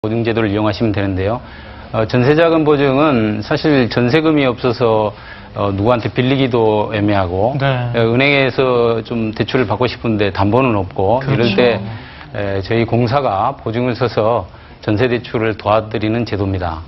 보증제도를 이용하시면 되는데요. 전세자금 보증은 사실 전세금이 없어서 누구한테 빌리기도 애매하고 네. 은행에서 좀 대출을 받고 싶은데 담보는 없고 그렇죠. 이럴 때 저희 공사가 보증을 서서 전세대출을 도와드리는 제도입니다.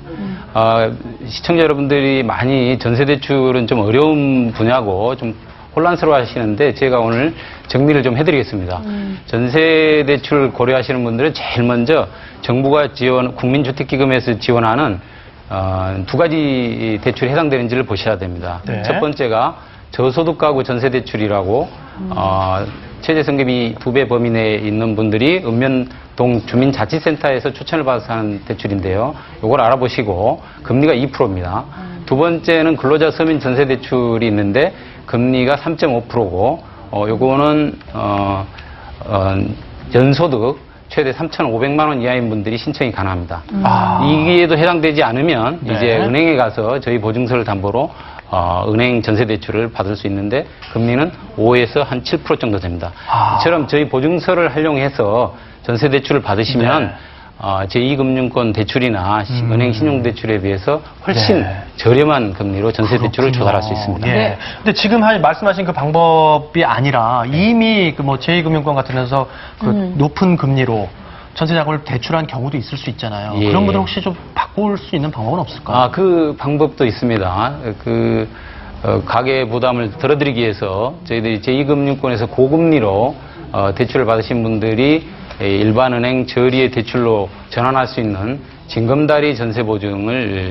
시청자 여러분들이 많이 전세대출은 좀 어려운 분야고 좀 혼란스러워 하시는데 제가 오늘 정리를 좀 해드리겠습니다. 전세대출 고려하시는 분들은 제일 먼저 정부가 국민주택기금에서 지원하는 두 가지 대출에 해당되는지를 보셔야 됩니다. 네. 첫 번째가 저소득 가구 전세대출이라고 최저성금이 2배 범위 내에 있는 분들이 읍면동 주민자치센터에서 추천을 받아서 하는 대출인데요. 이걸 알아보시고 금리가 2%입니다. 두 번째는 근로자 서민 전세대출이 있는데 금리가 3.5%고 요거는 연소득 최대 3,500만 원 이하인 분들이 신청이 가능합니다. 이게도 해당되지 않으면 네. 이제 은행에 가서 저희 보증서를 담보로 은행 전세대출을 받을 수 있는데 금리는 5에서 한 7% 정도 됩니다. 이처럼 저희 보증서를 활용해서 전세대출을 받으시면 네. 제2금융권 대출이나 은행 신용대출에 비해서 훨씬 네. 저렴한 금리로 전세대출을 그렇군요. 조달할 수 있습니다. 예. 네. 근데 지금 말씀하신 그 방법이 아니라 이미 그 뭐 제2금융권 같은 데서 그 높은 금리로 전세자금을 대출한 경우도 있을 수 있잖아요. 예. 그런 분들 혹시 좀 바꿀 수 있는 방법은 없을까요? 그 방법도 있습니다. 가계 부담을 덜어드리기 위해서 저희들이 제2금융권에서 고금리로 대출을 받으신 분들이 일반은행 저리의 대출로 전환할 수 있는 징검다리 전세보증을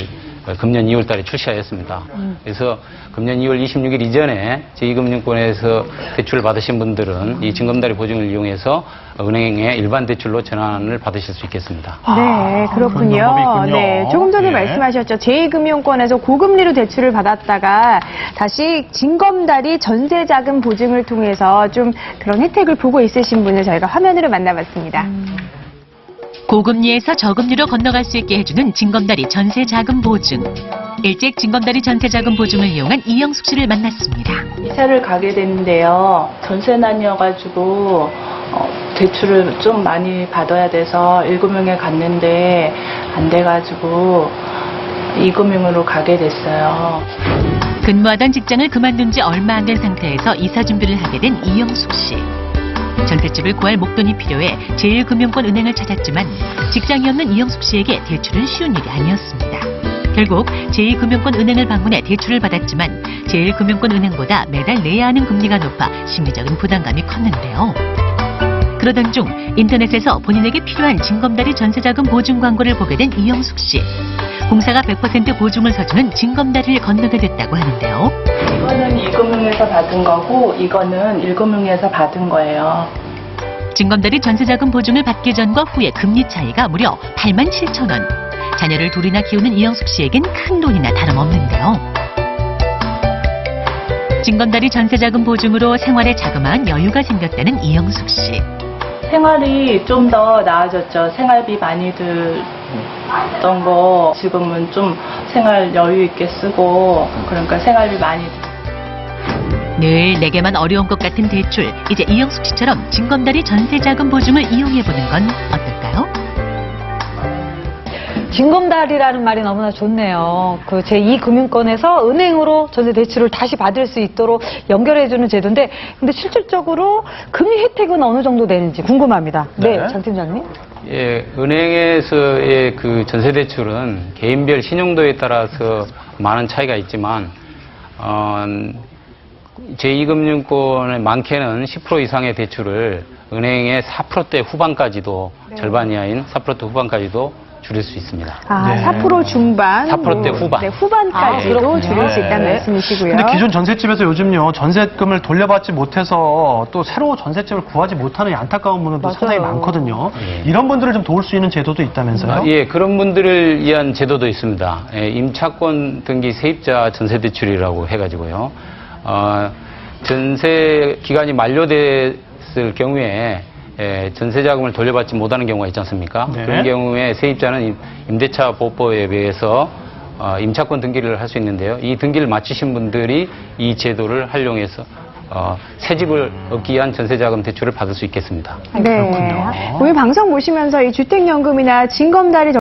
금년 2월 달에 출시하였습니다. 그래서 금년 2월 26일 이전에 제2금융권에서 대출을 받으신 분들은 이 징검다리 보증을 이용해서 은행의 일반 대출로 전환을 받으실 수 있겠습니다. 네, 그런 그렇군요. 방법이 있군요. 네, 조금 전에 예. 말씀하셨죠. 제2금융권에서 고금리로 대출을 받았다가 다시 징검다리 전세자금 보증을 통해서 좀 그런 혜택을 보고 있으신 분을 저희가 화면으로 만나봤습니다. 고금리에서 저금리로 건너갈 수 있게 해주는 징검다리 전세자금 보증. 일찍 징검다리 전세자금 보증을 이용한 이영숙 씨를 만났습니다. 이사를 가게 됐는데요. 전세난이어가지고 대출을 좀 많이 받아야 돼서 1금융에 갔는데 안 돼가지고 2금융으로 가게 됐어요. 근무하던 직장을 그만둔 지 얼마 안 된 상태에서 이사 준비를 하게 된 이영숙 씨. 전셋집을 구할 목돈이 필요해 제1금융권 은행을 찾았지만 직장이 없는 이영숙 씨에게 대출은 쉬운 일이 아니었습니다. 결국 제2금융권 은행을 방문해 대출을 받았지만 제1금융권 은행보다 매달 내야 하는 금리가 높아 심리적인 부담감이 컸는데요. 그러던 중 인터넷에서 본인에게 필요한 징검다리 전세자금 보증 광고를 보게 된 이영숙 씨. 공사가 100% 보증을 서주는 징검다리를 건너게 됐다고 하는데요. 이거는 2금융에서 받은 거고 이거는 1금융에서 받은 거예요. 징검다리 전세자금 보증을 받기 전과 후의 금리 차이가 무려 87,000원. 자녀를 둘이나 키우는 이영숙 씨에겐 큰 돈이나 다름없는데요. 징검다리 전세자금 보증으로 생활에 자그마한 여유가 생겼다는 이영숙 씨. 생활이 좀 더 나아졌죠. 생활비 많이 들던 거 지금은 좀 생활 여유 있게 쓰고 그러니까 생활비 많이 늘 내게만 어려운 것 같은 대출. 이제 이영숙 씨처럼 징검다리 전세자금 보증을 이용해보는 건 어떨까요? 징검다리라는 말이 너무나 좋네요. 그 제2금융권에서 은행으로 전세 대출을 다시 받을 수 있도록 연결해주는 제도인데, 근데 실질적으로 금리 혜택은 어느 정도 되는지 궁금합니다. 네, 네. 장 팀장님. 예, 은행에서의 그 전세대출은 개인별 신용도에 따라서 많은 차이가 있지만, 제2금융권의 많게는 10% 이상의 대출을 은행의 4%대 후반까지도, 절반 이하인 4%대 후반까지도 줄일 수 있습니다. 네. 4% 중반, 4%대 후반. 네, 후반까지도 줄일 수 있다는 네. 말씀이시고요. 근데 기존 전셋집에서 요즘요 전세금을 돌려받지 못해서 또 새로 전셋집을 구하지 못하는 안타까운 분들도 맞아요. 상당히 많거든요. 예. 이런 분들을 좀 도울 수 있는 제도도 있다면서요? 예, 그런 분들을 위한 제도도 있습니다. 임차권 등기 세입자 전세대출이라고 해가지고요. 전세 기간이 만료됐을 경우에 전세자금을 돌려받지 못하는 경우가 있지 않습니까? 네. 그런 경우에 세입자는 임대차 보호법에 의해서 임차권 등기를 할 수 있는데요. 이 등기를 마치신 분들이 이 제도를 활용해서 새집을 얻기 위한 전세자금 대출을 받을 수 있겠습니다. 네. 오늘 방송 보시면서 이 주택연금이나 징검다리